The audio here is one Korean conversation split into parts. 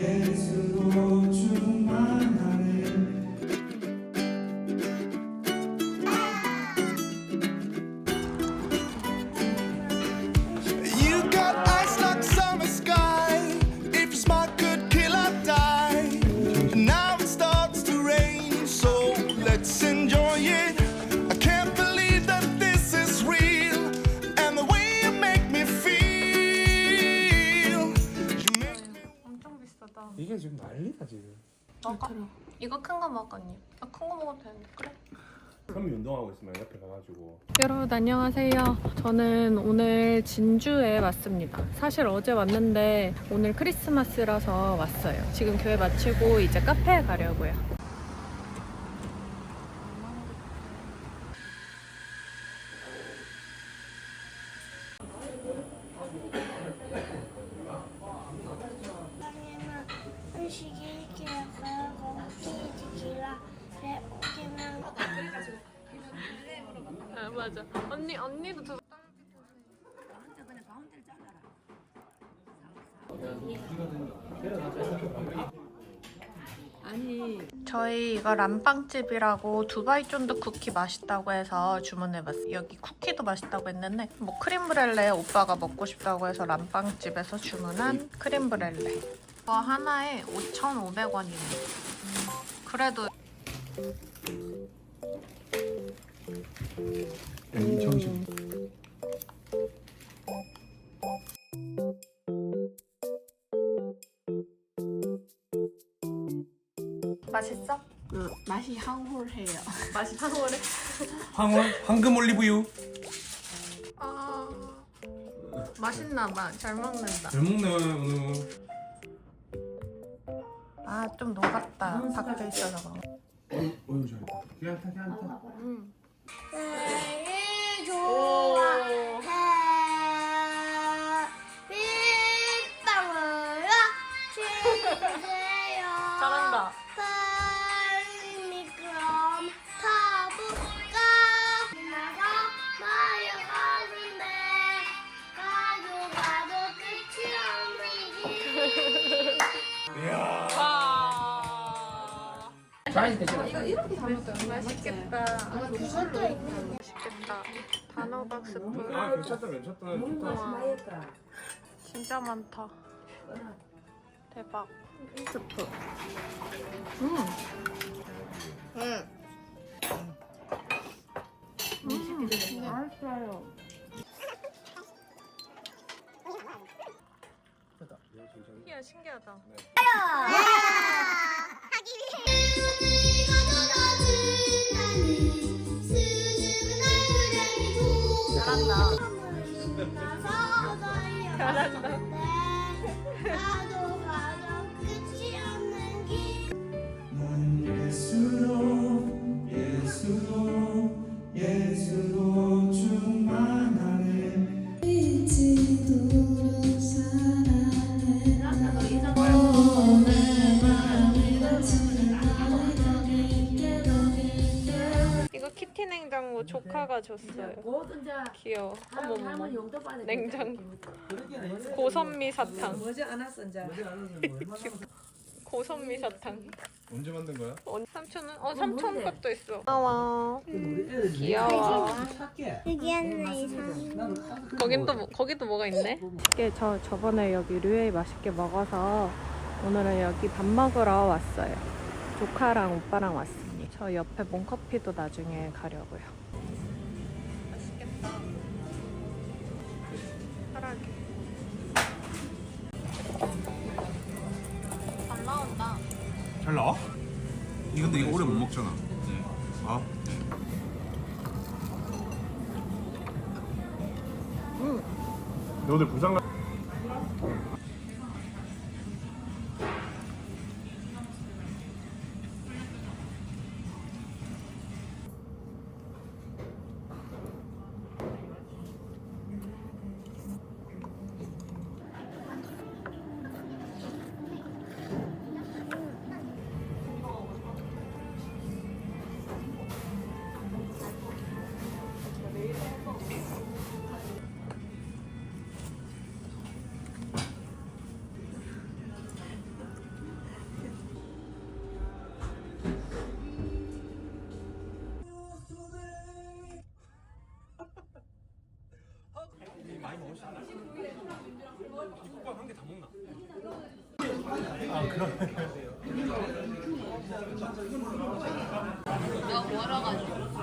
예수로 충만하네. You got eyes like summer sky. If you're smart, could kill or die. Now it starts to rain, so let's enjoy it. I can't believe that this is real, and the way you make me feel. You make me. 엄청 비싸다. 이게 지금 난리다 지금. 먹어? 이거 큰 거 먹어 언니. 큰 거 먹어도 되는데. 그래. 선미 운동하고 있으면 옆에 가가지고. 여러분 안녕하세요. 저는 오늘 진주에 왔습니다. 사실 어제 왔는데 오늘 크리스마스라서 왔어요. 지금 교회 마치고 이제 카페에 가려고요. 아 맞아. 언니도 두. 저희 이거 람빵집이라고 두바이 쫀득 쿠키 맛있다고 해서 주문해봤어요. 여기 쿠키도 맛있다고 했는데 뭐 크림브렐레 오빠가 먹고 싶다고 해서 람빵집에서 주문한 크림브렐레. 이거 하나에 5,500원이네. 그래도 정신. 맛있어? 맛이 황홀해요. 맛이 황홀해? 황금 올리브유. 아 맛있나봐. 잘 먹는다. 잘 먹네 오늘. 아 좀 녹았다. 밖에 있어서. 어유 잘했다. 괜찮다. 생일 오. 좋아해 빗방울아 치세요. 잘한다. 빨리 그럼 타볼까. 나가 마여가는데 가져가도 끝이 없는 길. 이야. 와. 맛있겠다. 맛있겠다. 단호박 스프. 아 괜찮다. 좋다. 진짜 많다. 대박. 스프. 맛있어요. 이야 신기하다. 잘한다. 잘한다. 나도 가도 끝이 없는 길. 넌 예수로 충만하네. 이거 키티 냉장고 조카가 줬어요. 귀여워. 어머머. 냉장고. 고선미 사탕. 뭐지 않았어 이제. 고선미 사탕. 언제 만든 거야? 삼촌은? 삼촌 것도 있어. 귀여워. 귀여워. 여기 안에 이상. 거기도 뭐가 있네? 이게 저번에 여기 류에이 맛있게 먹어서 오늘은 여기 밥 먹으러 왔어요. 조카랑 오빠랑 왔습니다. 저 옆에 몽커피도 나중에 가려고요. 맛있겠다. 파랗게. 잘 나온다. 잘 나와? 근데 이거 오래 못 먹잖아. 아? 너 오늘 부산 가?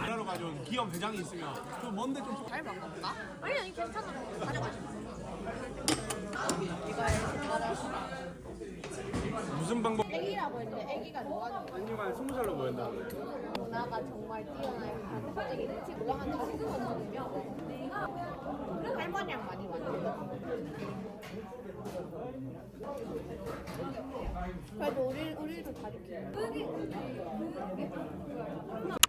일하러 가져온 기업 회장이 있으면 좀 먼데 좀 잘 먹을까? 아니 괜찮아. 가져가지. 무슨 방법? 애기라고 했는데 애기가 좋아하는 거야. 한이만 20살로 보인다. 문화가 정말 뛰어나요. 갑자기 일찍 올라간 다시 끊어지면 할머니랑 많이 만나요. 그래도 우리도 가르쳐요.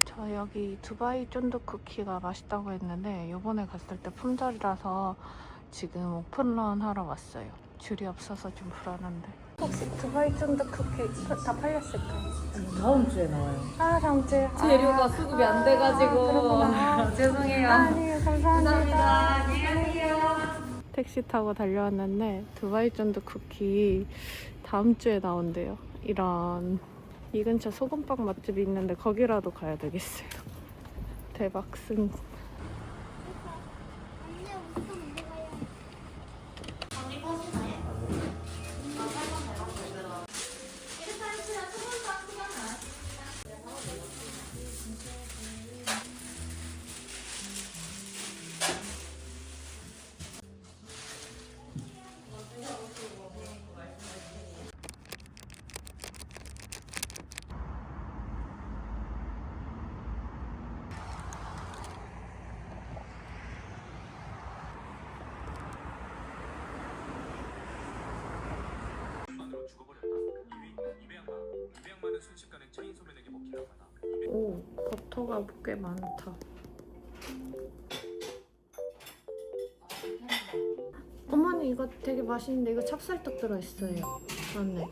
저 여기 두바이 쫀득 쿠키가 맛있다고 했는데 요번에 갔을 때 품절이라서 지금 오픈런 하러 왔어요. 줄이 없어서 좀 불안한데. 혹시 두바이 쫀득 쿠키 다 팔렸을까요? 다음 주에 나와요. 아 다음 주에. 재료가 수급이 안 돼가지고. 그렇구나. 죄송해요. 아니요 감사합니다. 안녕하세요. 택시 타고 달려왔는데 두바이 쫀득 쿠키 다음 주에 나온대요. 이런 이 근처 소금빵 맛집이 있는데 거기라도 가야 되겠어요. 대박 승. 오, 버터가 꽤 많다. 어머니 이거 되게 맛있는데 이거 찹쌀떡 들어있어요. 맞네.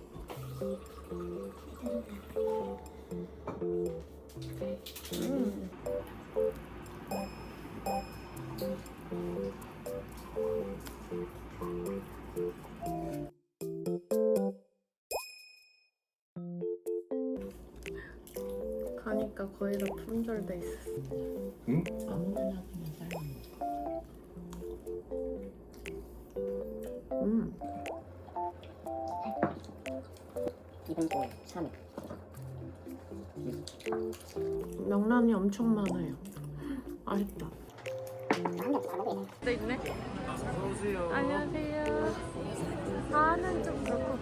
가니까 거의 다 품절돼 있었어. 아무거나 그냥 삶는 이번 주에 3회. 명란이 엄청 많아요. 맛있다. 네, 있네. 어서오세요. 안녕하세요. 나는 좀 그렇고.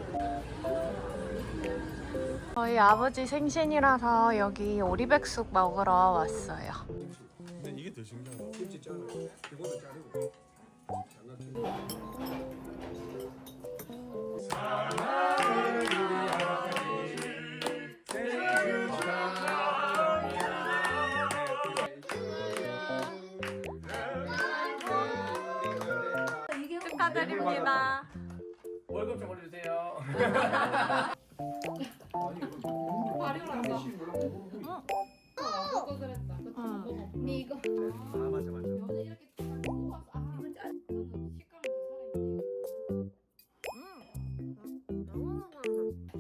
저희 아버지 생신이라서 여기 오리백숙 먹으러 왔어요. 근데 이게 더 신기하다. 김치 짜는 이거도 짜리고. 축하드립니다. 월급 좀 올려주세요. 언니 이거 아 맞아 맞아. 이렇게 딱 구워서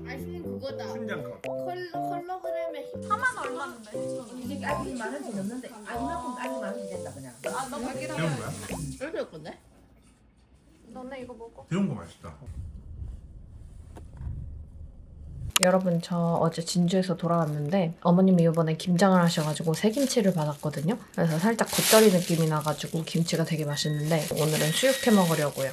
아이스크림 그거다. 순장컷. 컬러그램에 하만 얼마인데? 이게 아직 10,000원씩 넘는데 이만큼 아직 10,000원씩 된다 그냥. 아 너무 배운 거야? 이렇게 할 건데? 너네 이거 먹어. 배운 거 맛있다. 여러분 저 어제 진주에서 돌아왔는데 어머님이 이번에 김장을 하셔가지고 새김치를 받았거든요. 그래서 살짝 겉절이 느낌이 나가지고 김치가 되게 맛있는데 오늘은 수육해 먹으려고요.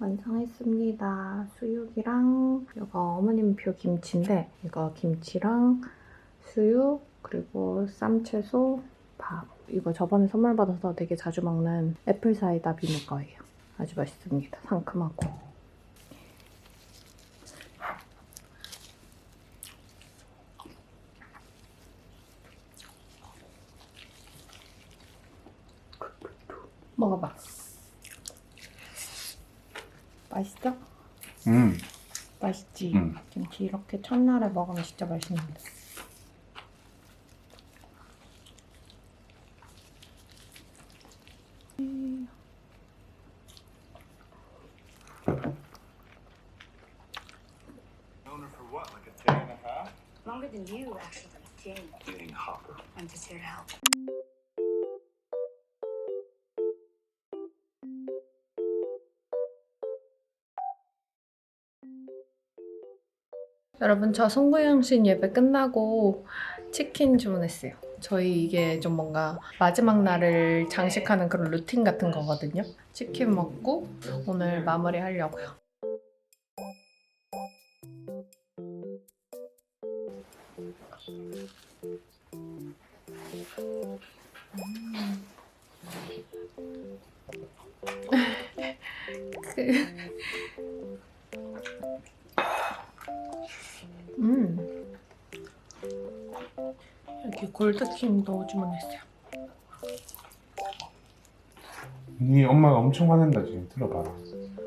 완성했습니다. 수육이랑 이거 어머님표 김치인데 이거 김치랑 수육 그리고 쌈채소 밥. 이거 저번에 선물 받아서 되게 자주 먹는 애플사이다 비누거예요. 아주 맛있습니다. 상큼하고. 먹어봐. 맛있어? 맛있지? 김치 이렇게 첫날에 먹으면 진짜 맛있는데. Longer than you, actually. Jane. I'm just here to help. 여러분 저 송구영신 예배 끝나고 치킨 주문했어요. 저희 이게 좀 뭔가 마지막 날을 장식하는 그런 루틴 같은 거거든요. 치킨 먹고 오늘 마무리 하려고요. 여기 골드킴도 주문했어요. 네 엄마가 엄청 화낸다 지금. 들어봐라.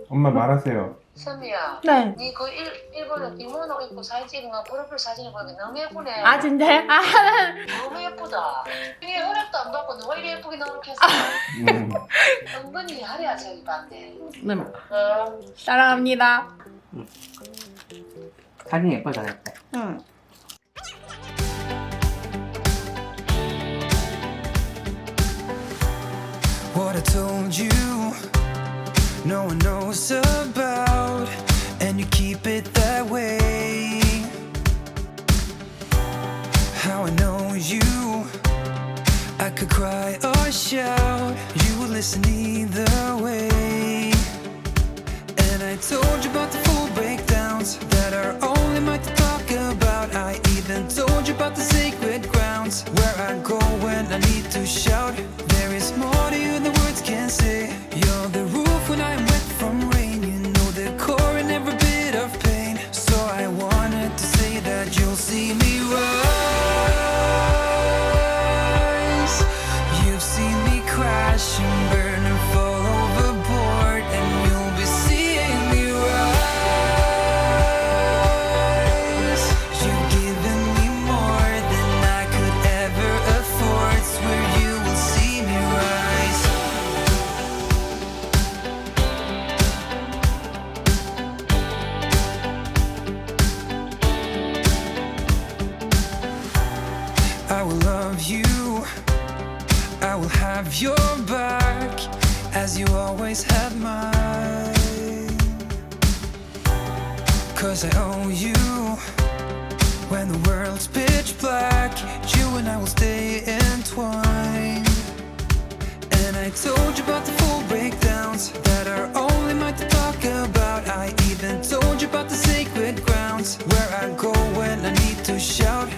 엄마 말하세요. 선미야, 네. 니 그 일본에 비모노 입고 사진 찍은 거 프로필 사진을 보니까 너무 예쁘네. 아 진짜요? 아, 너무 예쁘다. 이게 허락도 안 받고 너무 이리 예쁘게 나오겠어. 은근히 하랴 저기 봤네. 네. 사랑합니다. 사진 예뻐졌다. 응. What I told you, no one knows about, and you keep it that way. How I know you, I could cry or shout, you would listen either way. And I told you about the full breakdowns that are only mine to talk about. I even told you about the sacred grounds where I go when I need to shout. There is more to you than words can say. You're the roof when I'm wet from rain. You know the core in every bit of pain. So I wanted to say that you'll see me rise. You've seen me crash and burn and fall overboard, and you'll be seeing me rise. You've given me more than I could ever afford. Swear you will see me rise. I will love you, I will have your back, as you always had mine. 'Cause I owe you, when the world's pitch black, you and I will stay entwined. And I told you about the full breakdowns that are only mine to talk about. I even told you about the sacred grounds where I go when I need to shout.